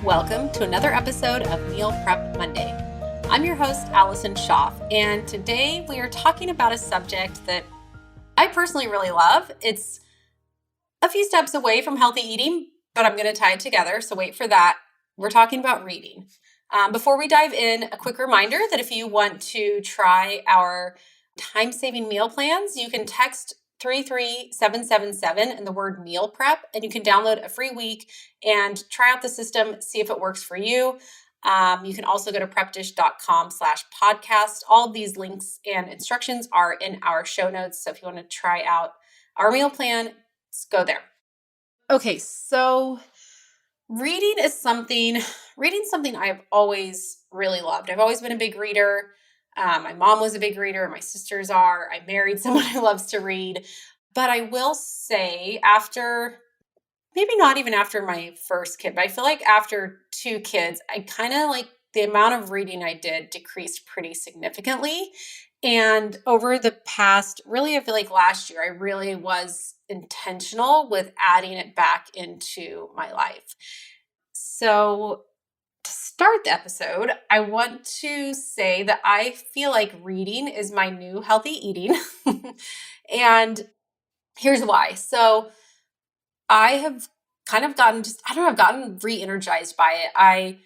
Welcome to another episode of Meal Prep Monday. I'm your host, Allison Schaaf, and today we are talking about a subject that I personally really love. It's a few steps away from healthy eating, but I'm going to tie it together, so wait for that. We're talking about reading. Before we dive in, a quick reminder that if you want to try our time-saving meal plans, you can text 33777 and the word meal prep, and you can download a free week and try out the system, see if it works for you. You can also go to prepdish.com/podcast. All of these links and instructions are in our show notes. So if you want to try out our meal plan, let's go there. Okay, so reading something I've always really loved. I've always been a big reader. My mom was a big reader. My sisters are. I married someone who loves to read. But I will say maybe not even after my first kid, but I feel like after two kids, I kind of like the amount of reading I did decreased pretty significantly. And over the past, really, I feel like last year, I really was intentional with adding it back into my life. So to start the episode, I want to say that I feel like reading is my new healthy eating. And here's why. So I have kind of gotten re-energized by it. I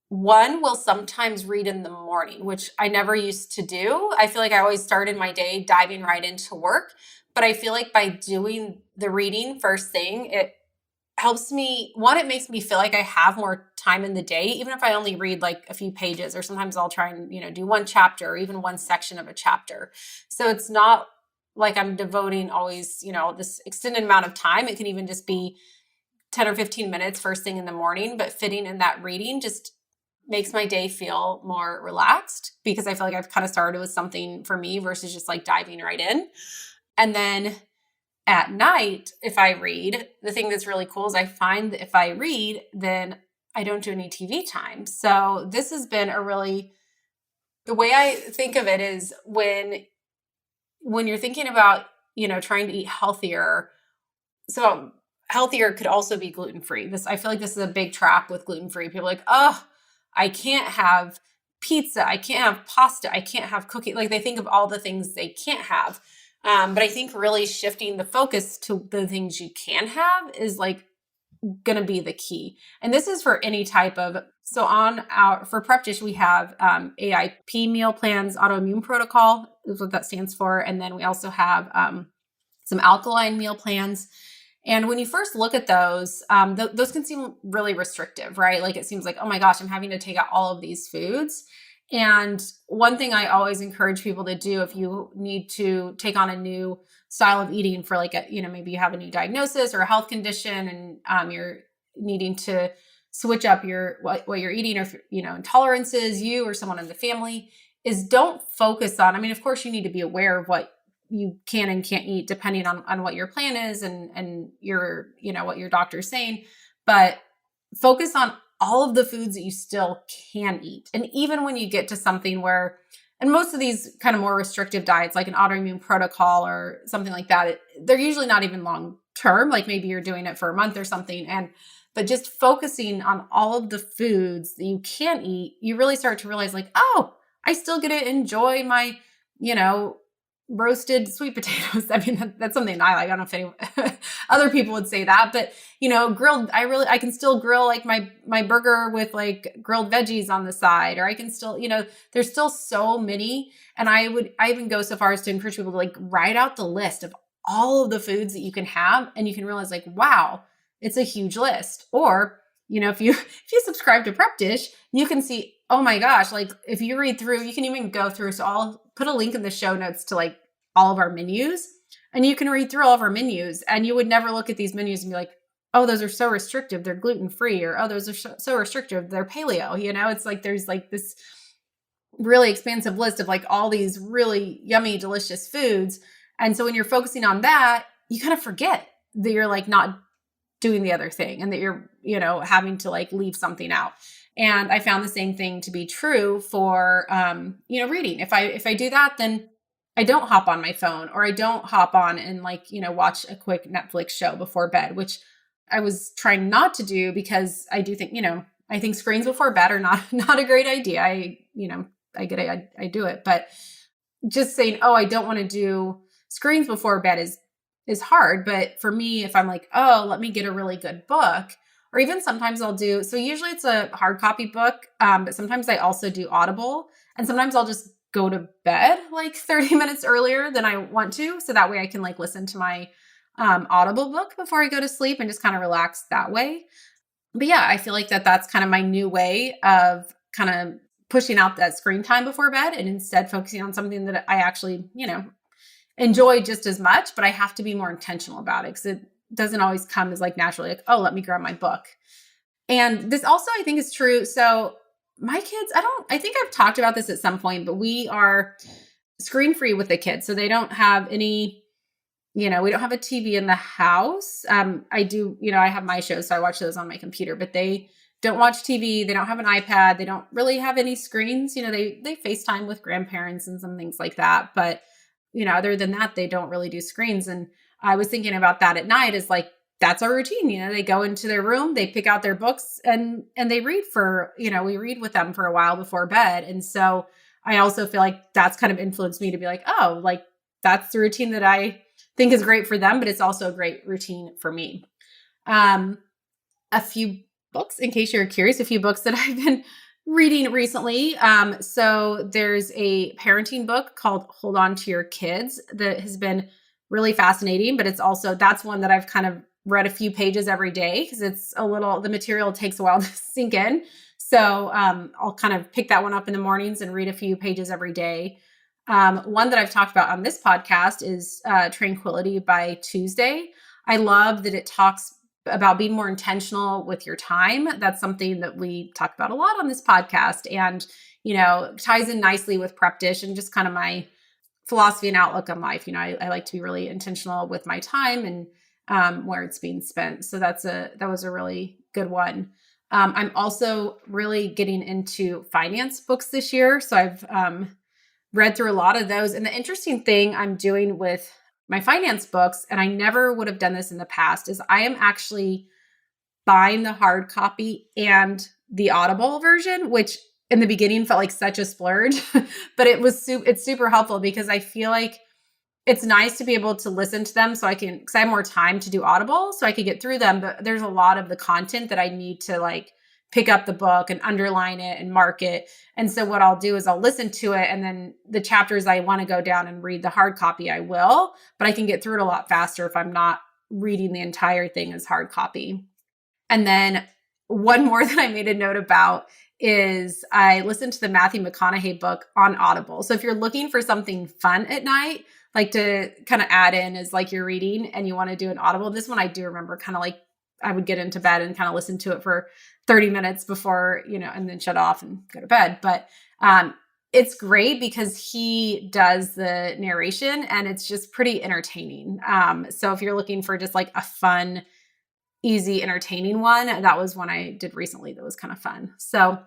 will sometimes read in the morning, which I never used to do. I feel like I always started my day diving right into work. But I feel like by doing the reading first thing, it helps me, it makes me feel like I have more time in the day, even if I only read like a few pages, or sometimes I'll try and, do one chapter or even one section of a chapter. So it's not like I'm devoting always, this extended amount of time. It can even just be 10 or 15 minutes first thing in the morning, but fitting in that reading just makes my day feel more relaxed, because I feel like I've kind of started with something for me versus just like diving right in. And then at night, if I read, the thing that's really cool is I find that if I read, then I don't do any TV time. So this has been the way I think of it is when you're thinking about, trying to eat healthier. So healthier could also be gluten-free. I feel like this is a big trap with gluten-free. People are like, oh, I can't have pizza. I can't have pasta. I can't have cookie. Like they think of all the things they can't have. But I think really shifting the focus to the things you can have is like going to be the key. And this is for any type of, for Prep Dish, we have AIP meal plans, autoimmune protocol is what that stands for. And then we also have some alkaline meal plans. And when you first look at those, those can seem really restrictive, right? Like it seems like, oh my gosh, I'm having to take out all of these foods. And one thing I always encourage people to do if you need to take on a new style of eating for like maybe you have a new diagnosis or a health condition and you're needing to switch up what you're eating, or intolerances, you or someone in the family, is don't focus on, of course you need to be aware of what you can and can't eat depending on what your plan is and your, what your doctor's saying, but focus on all of the foods that you still can eat. And even when you get to something where, and most of these kind of more restrictive diets, like an autoimmune protocol or something like that, they're usually not even long term. Like maybe you're doing it for a month or something. But just focusing on all of the foods that you can eat, you really start to realize like, oh, I still get to enjoy my, roasted sweet potatoes. That's something I like. I don't know if any other people would say that, but grilled, I can still grill like my burger with like grilled veggies on the side, or I can still, there's still so many. And I even go so far as to encourage people to like write out the list of all of the foods that you can have. And you can realize like, wow, it's a huge list. Or, if you subscribe to Prep Dish, you can see, oh my gosh, like if you read through, you can even go through. So I'll put a link in the show notes to like all of our menus, and you can read through all of our menus, and you would never look at these menus and be like, oh, those are so restrictive, they're gluten-free, or oh, those are so restrictive, they're paleo. It's like there's like this really expansive list of like all these really yummy, delicious foods. And so when you're focusing on that, you kind of forget that you're like not doing the other thing, and that you're, having to like leave something out. And I found the same thing to be true for, reading. If I do that, then I don't hop on my phone, or I don't hop on and like, watch a quick Netflix show before bed, which I was trying not to do, because I do think, I think screens before bed are not a great idea. I get it. I do it, but just saying, oh, I don't want to do screens before bed is hard. But for me, if I'm like, oh, let me get a really good book, or even sometimes I'll do, so usually it's a hard copy book, but sometimes I also do Audible, and sometimes I'll just go to bed like 30 minutes earlier than I want to. So that way I can like listen to my Audible book before I go to sleep and just kind of relax that way. But yeah, I feel like that's kind of my new way of kind of pushing out that screen time before bed and instead focusing on something that I actually, enjoy just as much, but I have to be more intentional about it because it doesn't always come as like naturally like, oh, let me grab my book. And this also I think is true. So my kids, I think I've talked about this at some point, but we are screen free with the kids. So they don't have any, we don't have a TV in the house. I do, I have my shows, so I watch those on my computer, but they don't watch TV. They don't have an iPad. They don't really have any screens. They FaceTime with grandparents and some things like that. But, other than that, they don't really do screens. And I was thinking about that at night is like, that's our routine. They go into their room, they pick out their books and they read for, we read with them for a while before bed. And so I also feel like that's kind of influenced me to be like, oh, like that's the routine that I think is great for them, but it's also a great routine for me. A few books, in case you're curious, a few books that I've been reading recently. So there's a parenting book called Hold On to Your Kids that has been really fascinating, but that's one that I've kind of read a few pages every day because the material takes a while to sink in. So I'll kind of pick that one up in the mornings and read a few pages every day. One that I've talked about on this podcast is Tranquility by Tuesday. I love that it talks about being more intentional with your time. That's something that we talk about a lot on this podcast and, ties in nicely with Prep Dish and just kind of my philosophy and outlook on life. I like to be really intentional with my time and where it's being spent. So that was a really good one. I'm also really getting into finance books this year. So I've read through a lot of those. And the interesting thing I'm doing with my finance books, and I never would have done this in the past, is I am actually buying the hard copy and the Audible version, which in the beginning felt like such a splurge, but it's super helpful because I feel like it's nice to be able to listen to them because I have more time to do Audible so I could get through them. But there's a lot of the content that I need to like pick up the book and underline it and mark it. And so what I'll do is I'll listen to it. And then the chapters I want to go down and read the hard copy, I will, but I can get through it a lot faster if I'm not reading the entire thing as hard copy. And then one more that I made a note about is I listened to the Matthew McConaughey book on Audible. So if you're looking for something fun at night, like to kind of add in as like you're reading and you want to do an Audible, this one I do remember kind of like I would get into bed and kind of listen to it for 30 minutes before, and then shut off and go to bed. But it's great because he does the narration and it's just pretty entertaining. So if you're looking for just like a fun, easy, entertaining one, that was one I did recently that was kind of fun. So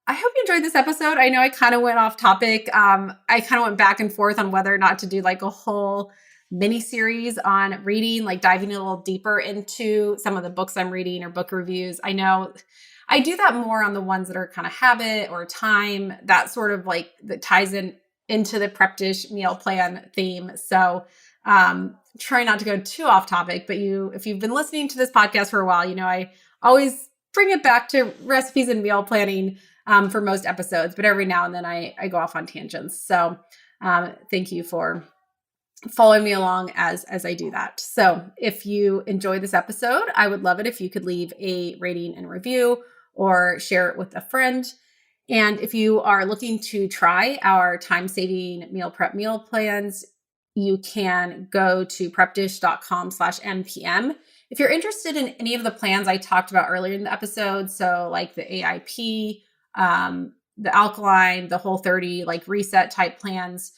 I hope you enjoyed this episode. I know I kind of went off topic. I kind of went back and forth on whether or not to do like a whole mini series on reading, like diving a little deeper into some of the books I'm reading or book reviews. I know I do that more on the ones that are kind of habit or time, that sort of like that ties into the Prep Dish meal plan theme. So try not to go too off topic, but if you've been listening to this podcast for a while, I always bring it back to recipes and meal planning for most episodes, but every now and then I go off on tangents. So thank you for following me along as I do that. So if you enjoyed this episode, I would love it if you could leave a rating and review or share it with a friend. And if you are looking to try our time-saving meal prep meal plans, you can go to prepdish.com/NPM. If you're interested in any of the plans I talked about earlier in the episode, so like the AIP, the alkaline, the Whole30, like reset type plans,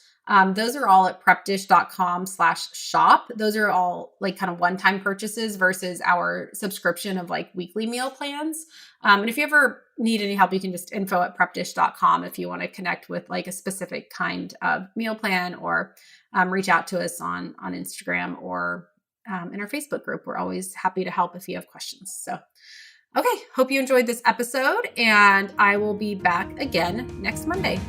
those are all at prepdish.com/shop. Those are all like kind of one-time purchases versus our subscription of like weekly meal plans. And if you ever need any help, you can just info@prepdish.com if you want to connect with like a specific kind of meal plan or reach out to us on Instagram or in our Facebook group. We're always happy to help if you have questions. So Okay, hope you enjoyed this episode, and I will be back again next Monday.